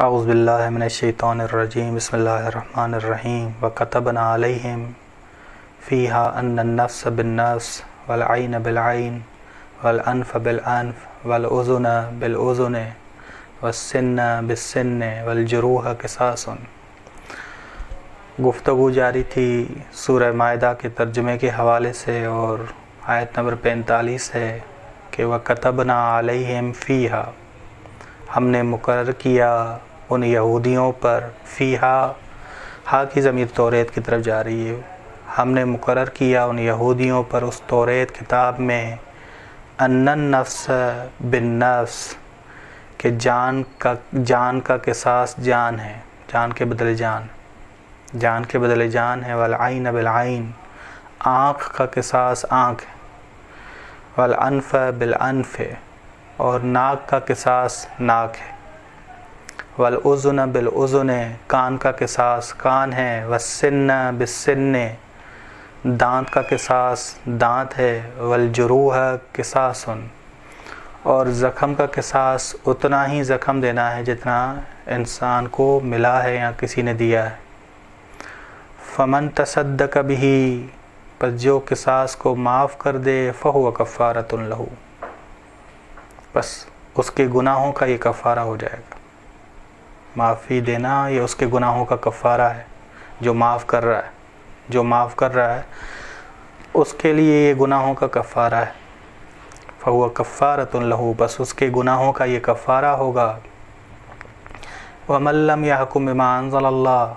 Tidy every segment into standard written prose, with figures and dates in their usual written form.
اعوذ باللہ من الشیطان الرجیم بسم اللہ الرحمن الرحیم وَكَتَبْنَا عَلَيْهِمْ فِيهَا أَنَّ النَّفْسَ بِالنَّفْسِ وَالْعَيْنَ بِالْعَيْنِ وَالْأَنْفَ بِالْأَنْفِ وَالْأُذُنَ بِالْأُذُنِ وَالسِّنَّ بِالسِّنِّ وَالْجُرُوحَ قِصَاصٌ۔ گفتگو جاری تھی سورہ مائدہ کے ترجمے کے حوالے سے، اور آیت نمبر 45 ہے کہ وَكَتَبْنَا عَلَيْهِمْ فِيهَا، ہم نے مقرر کیا ان یہودیوں پر، فیہا ہا کی ضمیر توریت کی طرف جا رہی ہے، ہم نے مقرر کیا ان یہودیوں پر اس توریت کتاب میں، ان النفس بالنفس، کہ جان کا قصاص جان ہے، جان کے بدلے جان کے بدلے جان ہے، والعین بالعین، آنکھ کا قصاص آنکھ ہے، والانف بالانف، اور ناک کا قصاص ناک ہے، والاذن بالاذن، کان کا قصاص کان ہے، والسن بالسن، دانت کا قصاص دانت ہے، والجروح قصاص، اور زخم کا قصاص اتنا ہی زخم دینا ہے جتنا انسان کو ملا ہے یا کسی نے دیا ہے۔ فمن تصدق بہ، پس جو قصاص کو معاف کر دے، فہو کفارۃ لہ، بس اس کے گناہوں کا یہ کفارہ ہو جائے گا۔ معافی دینا یہ اس کے گناہوں کا کفارہ ہے، جو معاف کر رہا ہے اس کے لیے یہ گناہوں کا کفارہ ہے۔ فہو کفارۃ لہ، بس اس کے گناہوں کا یہ کفارہ ہوگا۔ ومن لم یحکم بما انزل اللہ،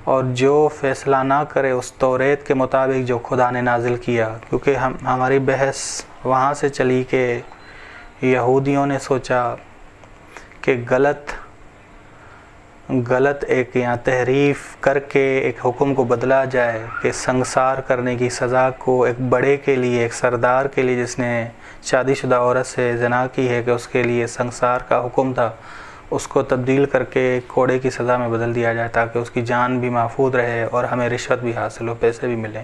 اور جو فیصلہ نہ کرے اس توریت کے مطابق جو خدا نے نازل کیا، کیونکہ ہماری بحث وہاں سے چلی کہ یہودیوں نے سوچا کہ غلط ایک یا تحریف کر کے ایک حکم کو بدلا جائے، کہ سنگسار کرنے کی سزا کو ایک بڑے کے لیے، ایک سردار کے لیے جس نے شادی شدہ عورت سے زنا کی ہے، کہ اس کے لیے سنگسار کا حکم تھا، اس کو تبدیل کر کے کوڑے کی سزا میں بدل دیا جائے، تاکہ اس کی جان بھی محفوظ رہے اور ہمیں رشوت بھی حاصل ہو، پیسے بھی ملیں۔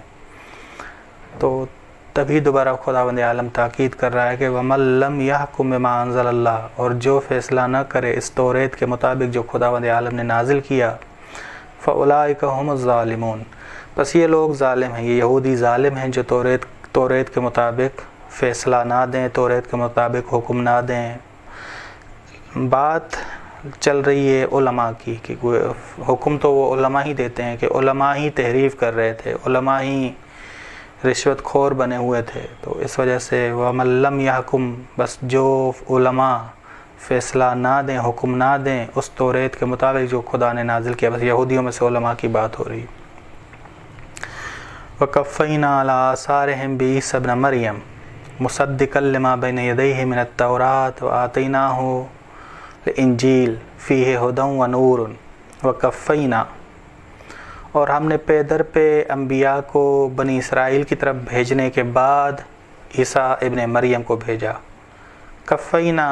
تو تبھی دوبارہ خداوند عالم تاکید کر رہا ہے کہ وَمَن لَّمْ يَحْكُم بِمَا أَنزَلَ اللَّهُ، اور جو فیصلہ نہ کرے اس توریت کے مطابق جو خداوند عالم نے نازل کیا، فَأُولَٰئِكَ هُمُ الظَّالِمُونَ، بس یہ لوگ ظالم ہیں، یہ یہودی ظالم ہیں جو توریت کے مطابق فیصلہ نہ دیں، توریت کے مطابق حکم نہ دیں۔ بات چل رہی ہے علماء کی، کہ حکم تو وہ علماء ہی دیتے ہیں، کہ علماء ہی تحریف کر رہے تھے، علماء ہی رشوت خور بنے ہوئے تھے، تو اس وجہ سے وَمَن لَّمْ يَحْكُم، بس جو علماء فیصلہ نہ دیں، حکم نہ دیں اس توریت کے مطابق جو خدا نے نازل کیا، بس یہودیوں میں سے علماء کی بات ہو رہی۔ وَقَفَّيْنَا عَلَىٰ آثَارِهِمْ بِعِيسَىٰ ابْنِ مَرْيَمَ مُصَدِّقًا لِمَا بَيْنَ يَدَيْهِ مِنَ التَّوْرَاةِ وَآتَيْنَاهُ الْإِنجِيلَ فِيهِ هُدًى وَنُورٌ وَقَفَّيْنَا، اور ہم نے پے در پہ انبیاء کو بنی اسرائیل کی طرف بھیجنے کے بعد عیسیٰ ابن مریم کو بھیجا۔ کفینا،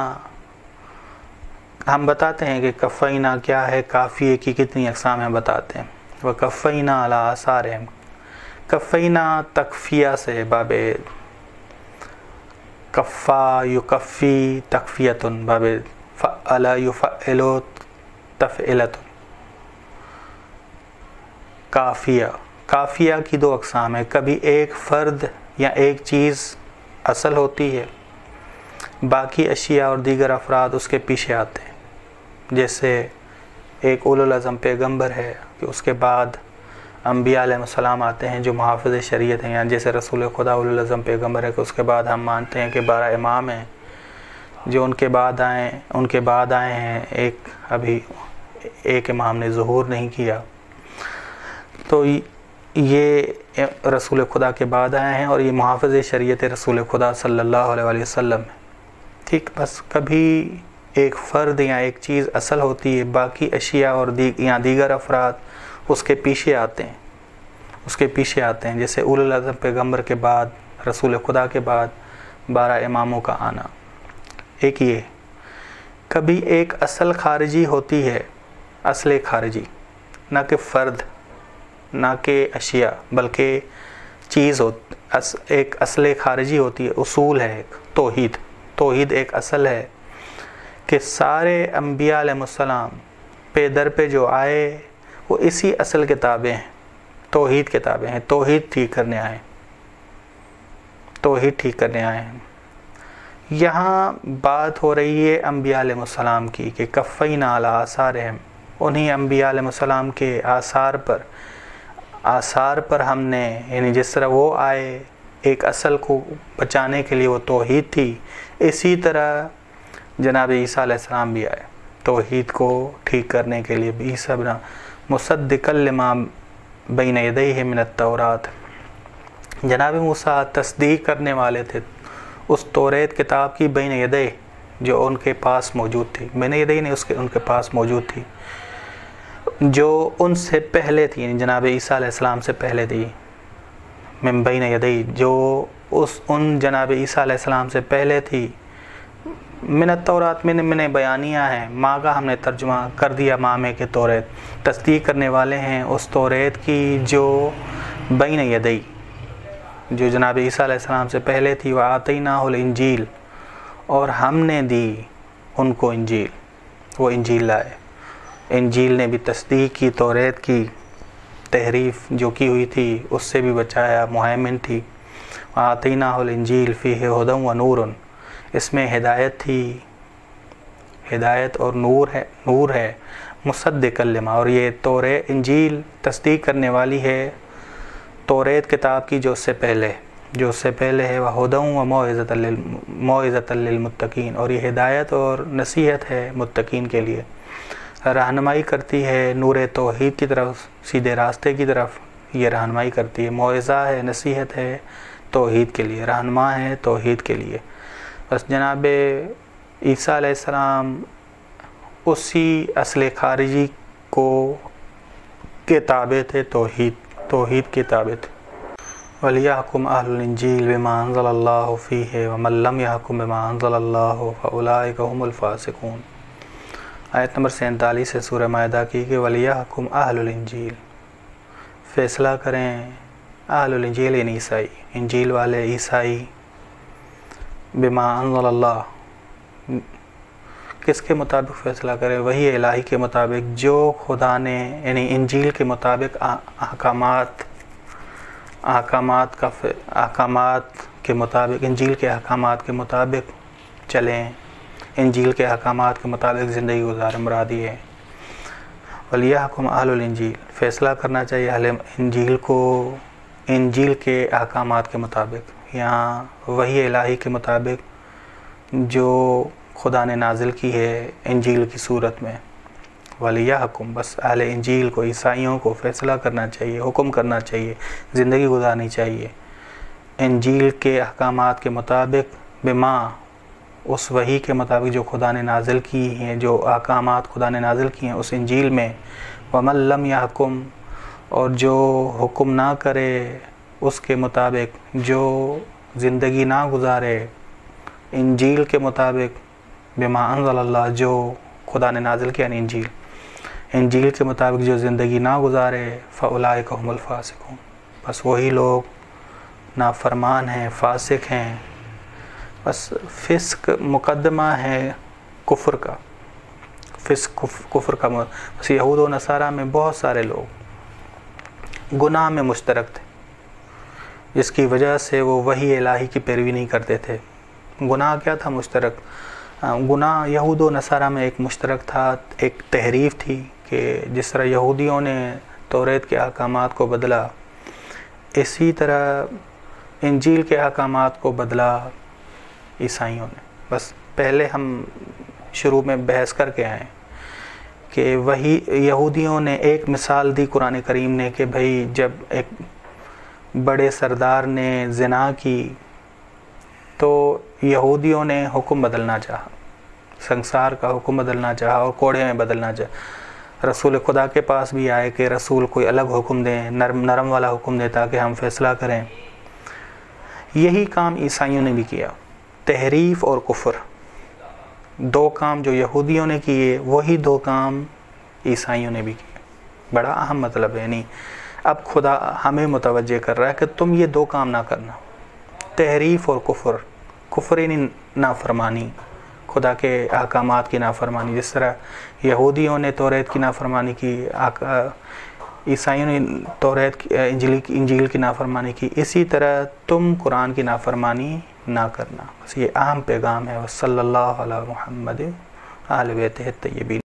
ہم بتاتے ہیں کہ کفینا کیا ہے، کافیے کی کتنی اقسام ہیں بتاتے ہیں۔ وَكَفَّيْنَا عَلَىٰ آثَارِهِمْ، کفینا تکفیہ سے، باب کفا یکفی تکفیتن، باب فعل یفعل تفعلتن۔ کافیہ کی دو اقسام ہیں، کبھی ایک فرد یا ایک چیز اصل ہوتی ہے، باقی اشیاء اور دیگر افراد اس کے پیچھے آتے ہیں، جیسے ایک اولو العزم پیغمبر ہے کہ اس کے بعد انبیاء علیہ السلام آتے ہیں جو محافظ شریعت ہیں، یا جیسے رسول خدا اولو العزم پیغمبر ہے کہ اس کے بعد ہم مانتے ہیں کہ 12 امام ہیں جو ان کے بعد آئے ہیں، ایک امام نے ظہور نہیں کیا، تو یہ رسول خدا کے بعد آئے ہیں، اور یہ محافظ شریعت رسول خدا صلی اللہ علیہ وسلم ہے۔ ٹھیک، بس کبھی ایک فرد یا ایک چیز اصل ہوتی ہے، باقی اشیاء اور یا دیگر افراد اس کے پیچھے آتے ہیں، جیسے اولو العزم پیغمبر کے بعد، رسول خدا کے بعد 12 اماموں کا آنا۔ ایک یہ، کبھی ایک اصل خارجی ہوتی ہے، اصل خارجی، نہ کہ فرد نہ کہ اشیاء، بلکہ چیز ایک اصل خارجی ہوتی ہے، اصول ہے، ایک توحید ایک اصل ہے، کہ سارے انبیاء علیہ السلام پہ در پہ جو آئے وہ اسی اصل کتابیں ہیں، توحید کتابیں ہیں، توحید ٹھیک کرنے آئے، توحید ٹھیک کرنے آئے ہیں۔ یہاں بات ہو رہی ہے انبیاء علیہ السلام کی کہ کفینا علی آثارہم، انہی انبیاء علیہ السلام کے آثار پر ہم نے، یعنی جس طرح وہ آئے ایک اصل کو بچانے کے لیے وہ توحید تھی، اسی طرح جناب عیسیٰ علیہ السلام بھی آئے توحید کو ٹھیک کرنے کے لیے۔ عیسیٰ ابن مصدقا لما بین یدیہ من التوراۃ، جناب موسیٰ تصدیق کرنے والے تھے اس توریت کتاب کی بین یدیہ جو ان کے پاس موجود تھی، بین یدیہ نہیں ان کے پاس موجود تھی، جو ان سے پہلے تھی، یعنی جناب عیسیٰ علیہ السلام سے پہلے تھی، من بین یدیہ جو ان جناب عیسیٰ علیہ السلام سے پہلے تھی، من التورات من بیانیہ ہیں، ماں کا ہم نے ترجمہ کر دیا ماں میں کہ توریت، تصدیق کرنے والے ہیں اس توریت کی جو بین یدیہ جو جناب عیسیٰ علیہ السلام سے پہلے تھی، وآتیناہ الانجیل، اور ہم نے دی ان کو انجیل، وہ انجیل لائے، انجیل نے بھی تصدیق کی، توریت کی تحریف جو کی ہوئی تھی اس سے بھی بچایا، مہیمن تھی۔ وآتیناہ الانجیل فیہ ھدی ونور، اس میں ہدایت تھی، ہدایت اور نور ہے، مصدقا لما، اور یہ انجیل تصدیق کرنے والی ہے توریت کتاب کی جو اس سے پہلے ہے، وہدی وموعظۃ للمتقین، اور یہ ہدایت اور نصیحت ہے متقین کے لیے، رہنمائی کرتی ہے نور توحید کی طرف، سیدھے راستے کی طرف یہ رہنمائی کرتی ہے، موعظہ ہے، نصیحت ہے توحید کے لیے، رہنما ہے توحید کے لیے۔ بس جناب عیسیٰ علیہ السلام اسی اصل خارجی کے تابع تھے، توحید کے تابع تھے۔ وَلْيَحْكُمْ أَهْلُ الْإِنْجِيلِ بِمَا أَنزَلَ اللَّهُ فِيهِ وَمَنْ لَمْ يَحْكُمْ بِمَا أَنزَلَ اللَّهُ فَأُولَٰئِكَ هُمُ الْفَاسِقُونَ۔ آیت نمبر 47 ہے سورہ مائدہ کی کہ وَلْيَحْكُمْ أَهْلُ الْإِنْجِيلِ، فیصلہ کریں اہل الانجیل یعنی عیسائی، انجیل والے عیسائی، بما انزل اللہ، کس کے مطابق فیصلہ کرے؟ وہی الہی کے مطابق جو خدا نے، یعنی انجیل کے مطابق احکامات کے مطابق، انجیل کے احکامات کے مطابق چلیں، انجیل کے احکامات کے مطابق زندگی گزاریں، مرادی ہے۔ وَلْيَحْكُمْ أَهْلُ الْإِنْجِيلِ، فیصلہ کرنا چاہیے اہل انجیل کو انجیل کے احکامات کے مطابق، یہاں وحی الہی کے مطابق جو خدا نے نازل کی ہے انجیل کی صورت میں۔ وَلْيَحْكُمْ، بس اہل انجیل کو، عیسائیوں کو فیصلہ کرنا چاہیے، حکم کرنا چاہیے، زندگی گزارنی چاہیے انجیل کے احکامات کے مطابق، بما، اس وحی کے مطابق جو خدا نے نازل کی ہیں، جو احکامات خدا نے نازل کی ہیں اس انجیل میں۔ وَمَن لَّمْ يَحْكُمْ، اور جو حکم نہ کرے اس کے مطابق، جو زندگی نہ گزارے انجیل کے مطابق، بما انزل اللہ، جو خدا نے نازل کیا یعنی انجیل کے مطابق جو زندگی نہ گزارے، فَأُولَٰئِكَ هُمُ الْفَاسِقُونَ، بس وہی لوگ نافرمان ہیں، فاسق ہیں۔ بس فسق مقدمہ ہے کفر کا، فسق کفر کا، بس یہود و نصارہ میں بہت سارے لوگ گناہ میں مشترک تھے، جس کی وجہ سے وہ وحی الہی کی پیروی نہیں کرتے تھے۔ گناہ کیا تھا مشترک؟ گناہ یہود و نصارہ میں ایک مشترک تھا، ایک تحریف تھی کہ جس طرح یہودیوں نے توریت کے احکامات کو بدلا، اسی طرح انجیل کے احکامات کو بدلا عیسائیوں نے۔ بس پہلے ہم شروع میں بحث کر کے آئے کہ وہی یہودیوں نے ایک مثال دی قرآن کریم نے کہ بھئی جب ایک بڑے سردار نے زنا کی تو یہودیوں نے حکم بدلنا چاہا، سنسار کا حکم بدلنا چاہا اور کوڑے میں بدلنا چاہا۔ رسول خدا کے پاس بھی آئے کہ رسول کوئی الگ حکم دیں، نرم والا حکم دے تاکہ ہم فیصلہ کریں۔ یہی کام عیسائیوں نے بھی کیا، تحریف اور کفر، دو کام جو یہودیوں نے کیے وہی دو کام عیسائیوں نے بھی کیے۔ بڑا اہم مطلب ہے، یعنی اب خدا ہمیں متوجہ کر رہا ہے کہ تم یہ دو کام نہ کرنا، تحریف اور کفر یعنی نافرمانی، خدا کے احکامات کی نافرمانی، جس طرح یہودیوں نے توریت کی نافرمانی کی، عیسائیوں نے توریت انجیل کی نافرمانی کی، اسی طرح تم قرآن کی نافرمانی نہ کرنا۔ بس یہ اہم پیغام ہے۔ صلی اللہ علی محمد آل بیتہ الطیبین۔